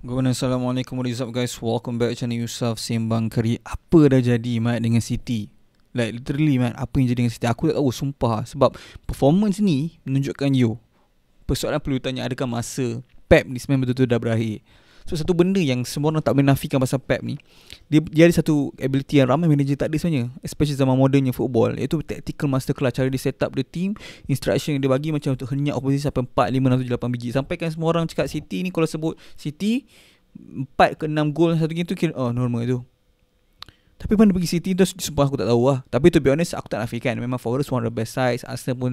Assalamualaikum, what is up guys, welcome back channel Yusuf Sembang Keri. Apa dah jadi Mat dengan City? Like literally Mat, apa yang jadi dengan City aku tak tahu, sumpah. Sebab performance ni menunjukkan persoalan perlu tanya, adakah masa Pep ni sebenarnya betul-betul dah berakhir. So satu benda yang semua orang tak boleh nafikan pasal Pep ni, dia ada satu ability yang ramai manager tak ada sebenarnya, especially zaman modernnya football, iaitu tactical masterclass. Cara dia set up the team, instruction yang dia bagi macam untuk henyak opposisi sampai 4, 5, 6, 7, 8 biji. Sampai kan semua orang cakap City ni, kalau sebut City 4 ke 6 gol satu game tu kira normal tu. Tapi mana pergi City tu, sumpah aku tak tahu lah. Tapi to be honest, aku tak nafikan, memang Forest one of the best sides. Arsenal pun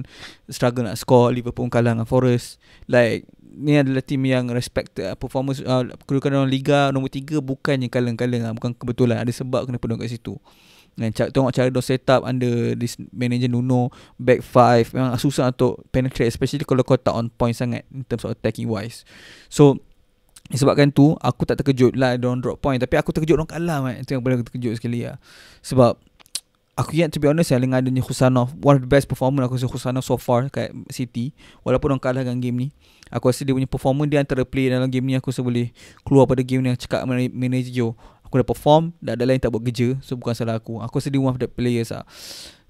struggle nak score, Liverpool pun kalah dengan Forest. Like ni adalah tim yang respect performance, kedudukan dalam Liga nombor 3 bukannya kaleng-kaleng lah, bukan kebetulan. Ada sebab kenapa diorang kat situ. Dan tengok cara diorang set up under this manager Nuno, back 5 memang susah untuk penetrate, especially kalau kau tak on point sangat in terms of attacking wise. So sebabkan tu aku tak terkejut lah diorang drop point. Tapi aku terkejut diorang kalah, man. Itu yang paling aku terkejut sekali lah. Sebab aku ingat, to be honest, dengan adanya Khusanov, one of the best performer aku rasa Khusanov so far kat City, walaupun orang kalah dengan game ni, aku rasa dia punya performer, dia antara player dalam game ni aku rasa boleh keluar pada game ni. Cakap manager, aku dah perform, dah ada lain tak buat kerja, so bukan salah aku. Aku rasa dia one of the players lah.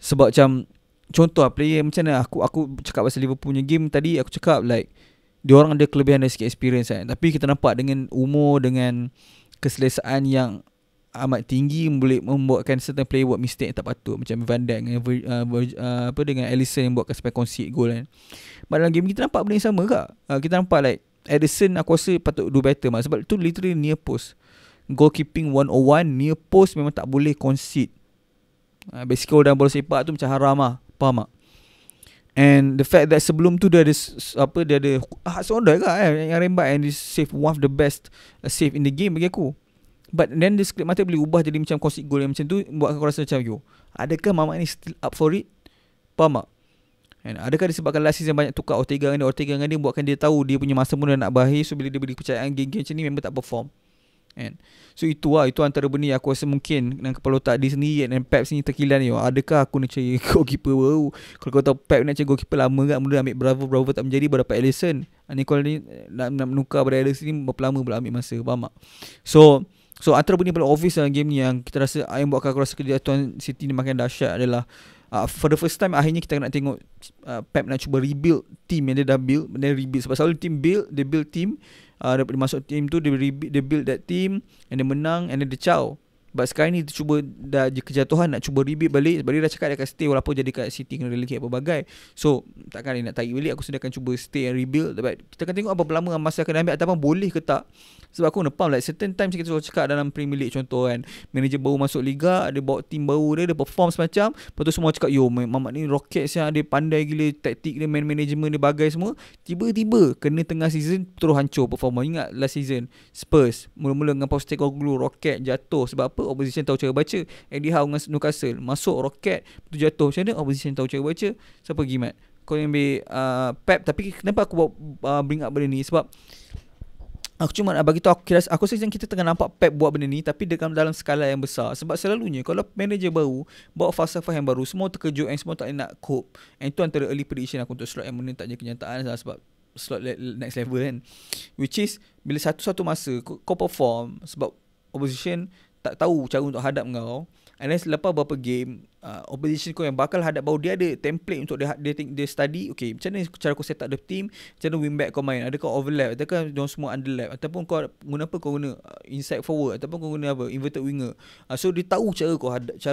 Sebab macam contoh lah, player macam mana, aku cakap pasal Liverpool punya game tadi, aku cakap like dia orang ada kelebihan dari sikit experience kan. Tapi kita nampak dengan umur, dengan keselesaan yang amat tinggi, boleh membuatkan certain player buat mistake yang tak patut, macam Van Dijk dengan dengan Alisson yang buatkan sampai concede goal kan. But dalam game kita nampak benda yang sama kak. Kita nampak like Ederson aku rasa patut do better mak, sebab tu literally near post. Goalkeeping 101, near post memang tak boleh concede. Basically dalam bola sepak tu macam haram lah, faham tak? And the fact that sebelum tu dia ada Hudson Odoi yang rembat, and dia save one of the best save in the game bagi aku. But then the script mata boleh ubah jadi macam concede goal yang macam tu, buat aku rasa macam adakah Mamat ni still up for it? Faham tak? And adakah disebabkan last season banyak tukar Ortega dengan dia buatkan dia tahu dia punya masa mula nak berakhir. So bila dia beri kepercayaan game-game macam ni, member tak perform. And so itu antara benda yang aku rasa mungkin dengan kepala otak dia sendiri dan Pep sini terkilan ni. Adakah aku nak cari goalkeeper baru? Kalau kau tahu Pep nak cari goalkeeper lama kan, mula ambil Bravo tak menjadi, baru dapat Alisson. Ni kalau ni nak menukar pada Alisson ni berapa lama pula ambil masa, faham tak? So antara benda paling obvious dalam game ni yang kita rasa, yang buatkan aku rasa kejatuhan City ni makin dahsyat adalah for the first time akhirnya kita nak tengok Pep nak cuba rebuild team yang dia dah build. Dia rebuild, sebab selalu dia build team, dia masuk team tu, dia build that team, and dia menang, and then dia ciao. But sekarang ni dia cuba, dah kejatuhan, nak cuba rebuild balik. Sebab dia dah cakap dia akan stay walaupun jadi kat City kena relegate apa bagai. So takkan dia nak tarik balik. Aku sediakan cuba stay and rebuild. But kita akan tengok apa lama masa akan ambil, ataupun boleh ke tak. Sebab aku faham like certain times kita selalu cakap dalam Premier League contoh kan, manager baru masuk Liga, dia bawa team baru dia perform semacam, lepas tu semua cakap Mamat ni rocket siap, dia pandai gila, taktik dia, man management dia bagai semua. Tiba-tiba kena tengah season terus hancur performa. Ingat last season Spurs mula-mula dengan Postecoglou rocket jatuh. Sebab apa? Opposition tahu cara baca. Eddie Howe dengan Newcastle masuk rocket, tu jatuh. Macam mana opposition tahu cara baca? Siapa pergi Mat? Kau yang ambil Pep. Tapi kenapa aku bring up benda ni? Sebab aku cuma nak bagi tahu, aku rasa kita tengah nampak Pep buat benda ni, tapi dalam skala yang besar. Sebab selalunya kalau manager baru bawa falsafah yang baru, semua terkejut and semua tak nak cope. And itu antara early prediction aku untuk slot yang mana tak je kenyataan lah, sebab slot next level kan. Which is bila satu-satu masa kau perform, sebab opposition tak tahu cara untuk hadap kau. And then selepas beberapa game, opposition kau yang bakal hadap baru, dia ada template untuk dia study. Okay, macam mana cara kau set up the team, macam mana wing back kau main, adakah overlap, adakah diorang semua underlap, ataupun kau guna apa, kau guna inside forward, ataupun kau guna apa, inverted winger. So dia tahu cara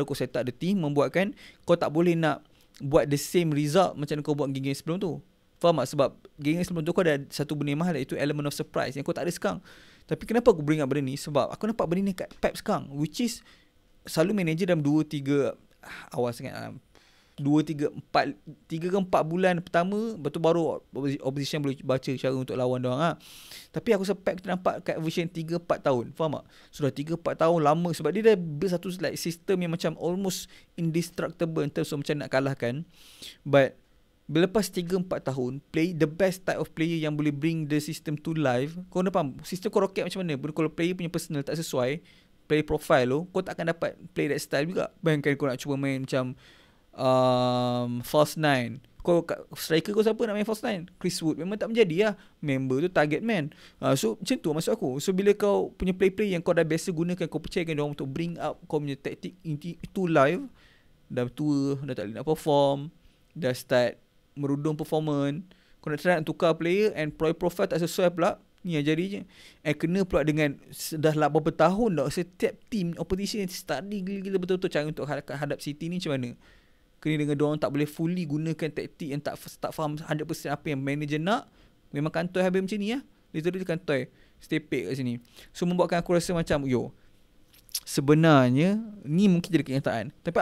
kau set up the team, membuatkan kau tak boleh nak buat the same result macam kau buat game sebelum tu. Faham tak? Sebab game sebelum tu kau ada satu benda yang mahal, iaitu element of surprise yang kau tak ada sekarang. Tapi kenapa aku bring up benda ni? Sebab aku nampak benda ni kat Pep sekarang, which is selalu manager dalam 2-3 awal sangat 2-3 ke 4 bulan pertama, betul baru opposition boleh baca cara untuk lawan diorang lah. Tapi aku sampai kita nampak kat version 3-4 tahun, faham tak? Sudah 3-4 tahun lama, sebab dia dah build satu like sistem yang macam almost indestructible in terms of macam nak kalahkan. But bila lepas 3-4 tahun, play the best type of player yang boleh bring the system to life. Kau dah faham sistem kau rocket macam mana? Kalau player punya personal tak sesuai, play profile lo, kau tak akan dapat play that style juga. Bayangkan kau nak cuba main macam false nine, striker kau siapa nak main false 9? Chris Wood. Memang tak menjadi lah. Member tu target man. So macam tu maksud aku. So bila kau punya play yang kau dah biasa gunakan, kau percayakan diorang untuk bring up kau punya taktik itu live, dah tua, dah tak boleh nak perform, dah start merudung performance, kau nak try nak tukar player and profile tak sesuai pula, ni yang jadinya. Kena pula dengan dah lah berapa tahun dah setiap team opposition study gila-gila betul-betul cara untuk hadap City ni macam mana. Kena dengan diorang tak boleh fully gunakan taktik yang tak faham 100% apa yang manager nak. Memang kantoi habis macam ni lah. Literally kantoi. Stay paid kat sini. So membuatkan aku rasa macam sebenarnya ni mungkin jadi kenyataan. Tapi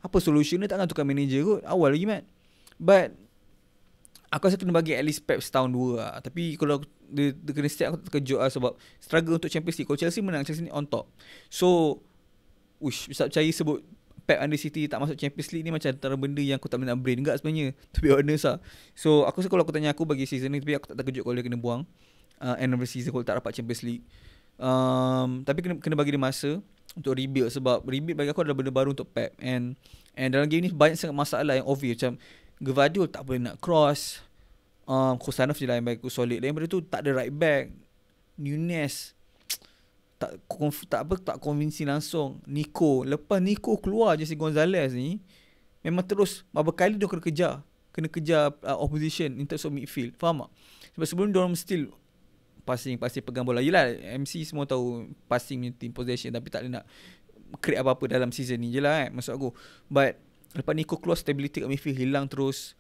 apa solution dia? Takkan tukar manager kot. Awal lagi Mat. But aku rasa kena bagi at least Pep setahun 2 lah. Tapi kalau dia kena start, aku terkejut lah sebab struggle untuk Champions League. Kalau Chelsea menang, Chelsea ni on top. So bisa percaya sebut Pep under City tak masuk Champions League ni macam antara benda yang aku tak boleh nak brain enggak sebenarnya, to be honest lah. So aku rasa kalau aku tanya aku bagi season ni, tapi aku tak terkejut kalau dia kena buang end of the season kalau tak dapat Champions League. Tapi kena bagi dia masa untuk rebuild, sebab rebuild bagi aku adalah benda baru untuk Pep. And dalam game ni banyak sangat masalah yang obvious. Macam Gvardiol tak boleh nak cross, Kosanov je lah yang bagi aku solid. Daripada tu tak ada right back, Nunez tak convincing langsung. Lepas Nico keluar je si Gonzalez ni, memang terus berapa kali dia kena kejar opposition in terms of midfield. Faham tak? Sebab sebelum dia orang still passing pegang bola. Yelah MC semua tahu passing ni team possession, tapi tak boleh nak create apa-apa dalam season ni je lah maksud aku. But lepas Nico keluar, stability kat midfield hilang terus.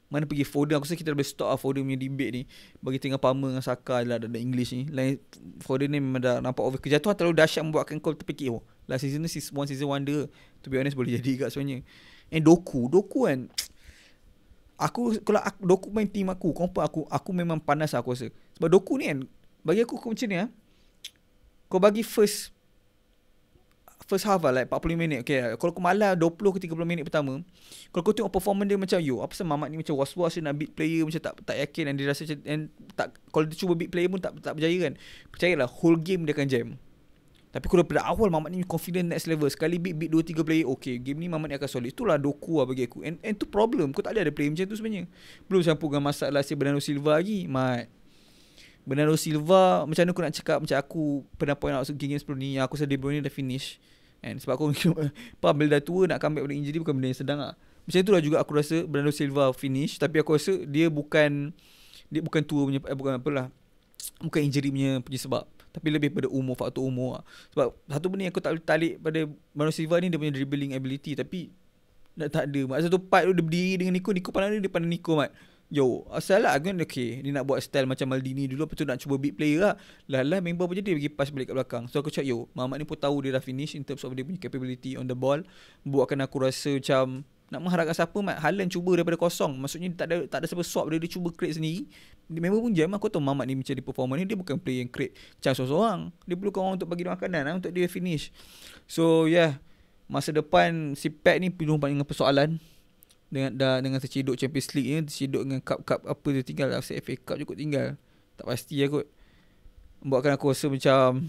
Mana pergi Foden? Aku rasa kita dah boleh stop Foden punya debate ni. Bagi tengah Palmer dengan Saka lah dalam English ni. Lain Foden ni memang dah nampak over. Kejatuhan terlalu dahsyat membuatkan kau terfikir last season ni one season wonder. To be honest boleh jadi kat sebenarnya. And Doku kan, kalau Doku main team aku, aku memang panas lah aku rasa. Sebab Doku ni kan, bagi aku macam ni kau bagi first half lah, like 45 minit. Okay, kalau kau malah 20 ke 30 minit pertama, kalau kau tengok performance dia macam apa pasal Mamat ni macam was-was dia nak beat player, macam tak yakin, dan dia rasa macam kalau dia cuba beat player pun tak berjaya kan. Percayalah whole game dia akan jam. Tapi kalau pada awal Mamat ni confident next level, sekali beat 2-3 player, okay, game ni Mamat ni akan solid. Itulah Doku lah bagi aku. And tu problem, kau tak ada player macam tu sebenarnya. Belum campur dengan masalah si Bernardo Silva lagi. Bernardo Silva, macam mana aku nak cakap, macam aku pernah point out game sebelum ni, yang aku rasa De Bruyne dah finish. And sebab aku bila dah tua nak comeback pada injury bukan benda yang sedang lah. Macam itulah juga aku rasa Bernardo Silva finish. Tapi aku rasa dia bukan tua punya, bukan injury punya sebab, tapi lebih pada faktor umur lah. Sebab satu benda yang aku tak boleh tarik pada Bernardo Silva ni, dia punya dribbling ability, tapi tak ada. Masa tu part tu dia berdiri dengan Nico pandang dia pandang Nico asal lah kan, okay, dia nak buat style macam Maldini dulu, lepas tu nak cuba beat player lah member apa jadi dia bagi pass balik kat belakang. So aku cakap Mamat ni pun tahu dia dah finish in terms of dia punya capability on the ball. Buatkan aku rasa macam nak mengharapkan siapa Haaland cuba daripada kosong. Maksudnya tak ada siapa swap dia cuba create sendiri. Dia member pun jam. Aku tahu Mamat ni macam di performance ni, dia bukan player yang create chance seorang. Dia perlukan orang untuk bagi dia makanan untuk dia finish. So masa depan si Pep ni penuh dengan persoalan. Dengan terciduk Champions League ni, terciduk dengan cup apa dia tinggal, FA Cup je kot tinggal. Tak pasti lah kot. Buatkan aku rasa macam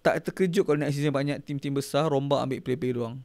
tak terkejut kalau next season banyak tim-tim besar rombak ambil player-player doang.